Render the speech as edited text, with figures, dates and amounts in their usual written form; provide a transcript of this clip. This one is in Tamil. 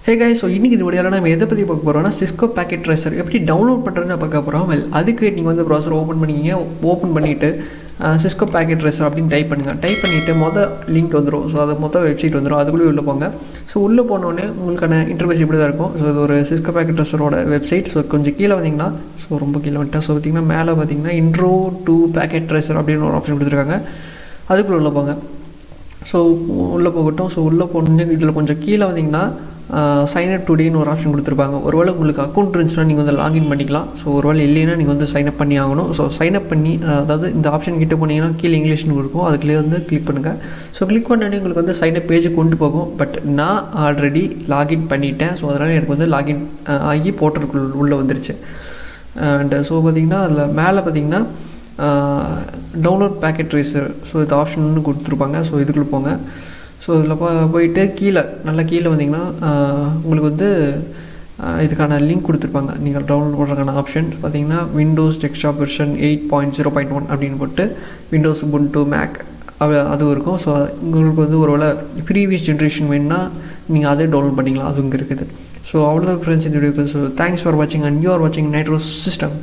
ஹே गाइस ஸோ இன்றைக்கி இந்த வீடியோவில் நம்ம எதை பற்றி பார்க்க போகிறோம்னா சிஸ்கோ பேக்கெட் ட்ரேசர் எப்படி டவுன்லோட் பண்ணுறதுன்னு பார்க்க போகிறோம். அதுக்கு நீங்கள் வந்து ப்ரௌசர் ஓப்பன் பண்ணிக்கிங்க. ஓப்பன் பண்ணிவிட்டு சிஸ்கோ பேக்கெட் ட்ரேசர் அப்படின்னு டைப் பண்ணுங்கள். டைப் பண்ணிவிட்டு மொதல் லிங்க் வந்துடும். ஸோ அது மொதல் வெப்சைட் வந்துடும். அதுக்குள்ளே உள்ளே போங்க. ஸோ உள்ளே போனோடனே உங்களுக்கான இன்டர்ஃபேஸ் இப்படி தான் இருக்கும். ஸோ இது ஒரு சிஸ்கோ பேக்கெட் ட்ரேசரோட வெப்சைட். ஸோ கொஞ்சம் கீழே வந்தீங்கன்னா ரொம்ப கீழே வந்துட்டேன். ஸோ பார்த்திங்கன்னா மேலே பார்த்தீங்கன்னா இன்ட்ரோ டு பேக்கெட் ட்ரேசர் அப்படின்னு ஒரு ஆப்ஷன் கொடுத்துருக்காங்க. அதுக்குள்ளே உள்ளே போங்க. ஸோ உள்ளே போகட்டும். ஸோ உள்ளே போனோடனே இதில் கொஞ்சம் கீழே வந்தீங்கன்னா சைன்அப் டுடேன்னு ஒரு ஆப்ஷன் கொடுத்துருப்பாங்க. ஒருவேளை உங்களுக்கு அக்கௌண்ட் இருந்துச்சுன்னா நீங்கள் வந்து லாகின் பண்ணிக்கலாம். ஸோ ஒருவேளை இல்லைன்னா நீங்கள் வந்து சைன்அப் பண்ணி ஆகணும். ஸோ சைன்அப் பண்ணி அதாவது இந்த ஆப்ஷன் கிட்டே போனீங்கன்னா கீழே இங்கிலீஷ்னு இருக்கும். அதுக்குள்ளே வந்து கிளிக் பண்ணுங்கள். ஸோ கிளிக் பண்ணோடனே உங்களுக்கு வந்து சைன்அப் பேஜுக்கு கொண்டு போகும். பட் நான் ஆல்ரெடி லாகின் பண்ணிட்டேன். ஸோ அதனால் எனக்கு வந்து லாகின் ஆகி போர்ட்டலுக்குள்ள உள்ளே வந்துருச்சு. அண்ட் ஸோ பார்த்திங்கன்னா அதில் மேலே பார்த்திங்கன்னா டவுன்லோட் பேக்கெட் ட்ரேசர் ஸோ இது ஆப்ஷன் கொடுத்துருப்பாங்க. ஸோ இதுக்குள்ளே போங்க. ஸோ இதில் போயிட்டு நல்லா கீழே வந்தீங்கன்னா உங்களுக்கு வந்து இதுக்கான லிங்க் கொடுத்துருப்பாங்க. நீங்கள் டவுன்லோட் பண்ணுறதுக்கான ஆப்ஷன் பார்த்தீங்கன்னா விண்டோஸ் டெஸ்க்டாப் வெர்ஷன் 8.0.1 அப்படின்னு போட்டு விண்டோஸ் உபுண்டு மேக் அதுவும் இருக்கும். ஸோ உங்களுக்கு வந்து ஒரு வேளை ப்ரீவியஸ் ஜென்ரேஷன் வேணுன்னா நீங்கள் அதே டவுன்லோட் பண்ணிக்கலாம். அது இங்கே இருக்குது. ஸோ அவ்வளோதான் ஃப்ரெண்ட்ஸ் இந்த வீடியோக்கு. ஸோ தேங்க்ஸ் ஃபார் வாட்சிங் அண்ட் யூ ஆர் வாட்சிங் நைட்ரோ சிஸ்டம்.